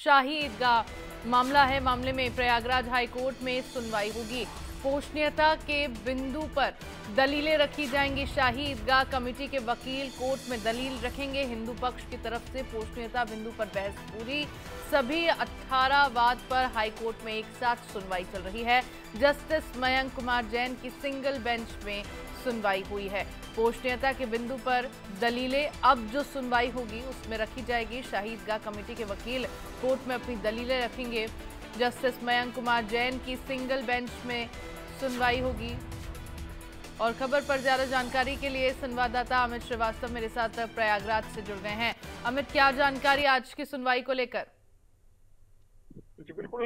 शाही ईदगाह मामला है। मामले में प्रयागराज हाई कोर्ट में सुनवाई होगी। पोषणीयता के बिंदु पर दलीलें रखी जाएंगी। शाही ईदगाह कमेटी के वकील कोर्ट में दलील रखेंगे। हिंदू पक्ष की तरफ से पोषणीयता बिंदु पर बहस पूरी। सभी 18 वाद पर हाई कोर्ट में एक साथ सुनवाई चल रही है। जस्टिस मयंक कुमार जैन की सिंगल बेंच में सुनवाई हुई है। पोषणीयता के बिंदु पर दलीलें अब जो सुनवाई होगी उसमें रखी जाएगी। शाही ईदगाह कमेटी के वकील कोर्ट में अपनी दलीलें रखेंगे। जस्टिस मयंक कुमार जैन की सिंगल बेंच में सुनवाई होगी। और खबर पर ज्यादा जानकारी के लिए संवाददाता अमित श्रीवास्तव मेरे साथ प्रयागराज से जुड़ गए हैं। अमित, क्या जानकारी आज की सुनवाई को लेकर? जी बिल्कुल,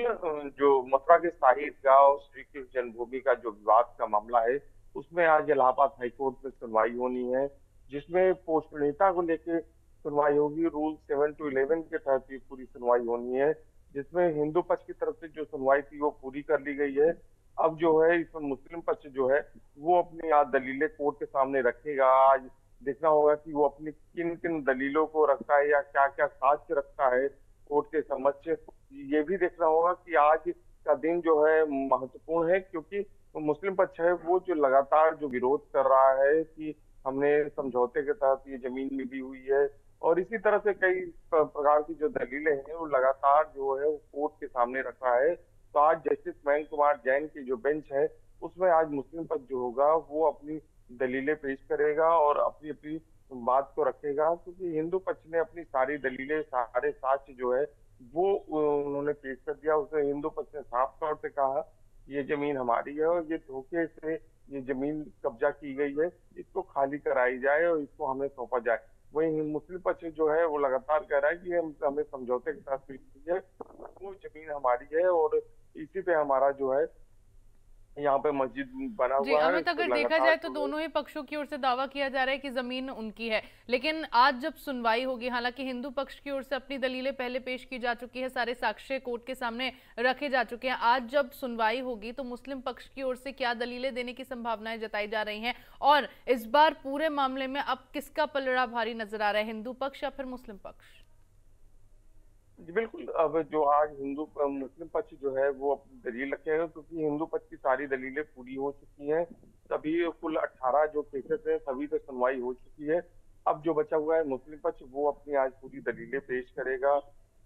जो मथुरा के शाही ईदगाह और श्री कृष्ण जन्मभूमि का जो विवाद का मामला है, उसमें आज इलाहाबाद हाईकोर्ट में सुनवाई होनी है, जिसमें पोषणीयता को लेकर सुनवाई होगी। रूल 7 to 11 के तहत ये पूरी सुनवाई होनी है, जिसमें हिंदू पक्ष की तरफ से जो सुनवाई थी वो पूरी कर ली गई है। अब जो है इसमें मुस्लिम पक्ष जो है वो अपनी आज दलीलें कोर्ट के सामने रखेगा। आज देखना होगा कि वो अपनी किन किन दलीलों को रखता है या क्या क्या साक्ष्य रखता है कोर्ट के समक्ष। ये भी देखना होगा कि आज का दिन जो है महत्वपूर्ण है, क्योंकि मुस्लिम पक्ष है वो जो लगातार जो विरोध कर रहा है कि हमने समझौते के तहत ये जमीन मिली हुई है, और इसी तरह से कई प्रकार की जो दलीलें हैं वो लगातार जो है वो कोर्ट के सामने रख रहा है। तो आज जस्टिस मयंक कुमार जैन की जो बेंच है उसमें आज मुस्लिम पक्ष जो होगा वो अपनी दलीलें पेश करेगा और अपनी अपनी बात को रखेगा, क्योंकि हिंदू पक्ष ने अपनी सारी दलीलें सारे साक्ष्य जो है वो उन्होंने पेश कर दिया। उसे हिंदू पक्ष ने साफ तौर से कहा ये जमीन हमारी है और ये धोखे से ये जमीन कब्जा की गई है, इसको खाली कराई जाए और इसको हमें सौंपा जाए। वही मुस्लिम पक्ष जो है वो लगातार कह रहा है कि हमें समझौते के साथ मिली है, वो जमीन हमारी है और इसी पे हमारा जो है यहाँ पे मस्जिद बना जी हुआ है। अमित, अगर देखा जाए तो दोनों ही पक्षों की ओर से दावा किया जा रहा है कि जमीन उनकी है, लेकिन आज जब सुनवाई होगी, हालांकि हिंदू पक्ष की ओर से अपनी दलीलें पहले पेश की जा चुकी है, सारे साक्ष्य कोर्ट के सामने रखे जा चुके हैं। आज जब सुनवाई होगी तो मुस्लिम पक्ष की ओर से क्या दलीलें देने की संभावनाएं जताई जा रही हैं, और इस बार पूरे मामले में अब किसका पलड़ा भारी नजर आ रहा है, हिंदू पक्ष या फिर मुस्लिम पक्ष? जी बिल्कुल, अब जो आज मुस्लिम पक्ष जो है वो अपनी दलील रखेगा, क्योंकि हिंदू पक्ष की सारी दलीलें पूरी हो चुकी हैं। सभी कुल 18 जो केसेस हैं सभी पे सुनवाई हो चुकी है। अब जो बचा हुआ है मुस्लिम पक्ष वो अपनी आज पूरी दलीलें पेश करेगा।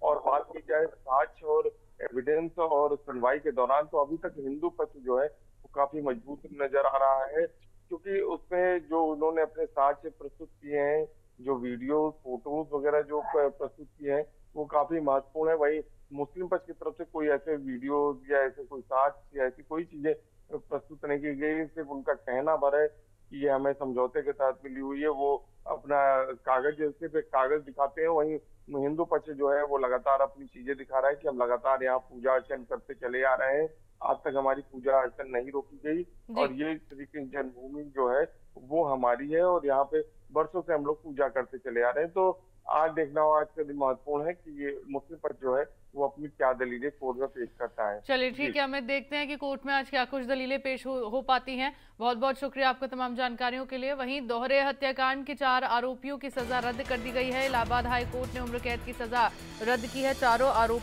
और बात की जाए साक्ष्य और एविडेंस और सुनवाई के दौरान, तो अभी तक हिंदू पक्ष जो है वो काफी मजबूत नजर आ रहा है, क्योंकि उसमें जो उन्होंने अपने साक्ष्य प्रस्तुत किए हैं, जो वीडियो फोटोज वगैरह जो प्रस्तुत किए हैं वो काफी महत्वपूर्ण है। वही मुस्लिम पक्ष की तरफ से कोई ऐसे वीडियोज या ऐसे कोई साक्ष्य या ऐसी कोई चीजें प्रस्तुत नहीं की गई। सिर्फ उनका कहना भर है कि ये हमें समझौते के साथ मिली हुई है। वो अपना कागज सिर्फ एक कागज दिखाते हैं। वहीं हिंदू पक्ष जो है वो लगातार अपनी चीजें दिखा रहा है कि हम लगातार यहाँ पूजा अर्चन करते चले आ रहे हैं, आज तक हमारी पूजा अर्चन नहीं रोकी गई, और ये श्री कृष्ण जन्मभूमि जो है वो हमारी है और यहाँ पे वर्षों से हम लोग पूजा करते चले आ रहे हैं। तो आज देखना होगा, आज का दिन महत्वपूर्ण है कि ये मुस्लिम पक्ष जो है वो अपनी क्या दलीलें कोर्ट में पेश करता है। चलिए ठीक है, हमें देखते हैं कि कोर्ट में आज क्या कुछ दलीलें पेश हो पाती हैं। बहुत बहुत शुक्रिया आपका तमाम जानकारियों के लिए। वहीं दोहरे हत्याकांड के 4 आरोपियों की सजा रद्द कर दी गई है। इलाहाबाद हाई कोर्ट ने उम्र कैद की सजा रद्द की है। चारों आरोपी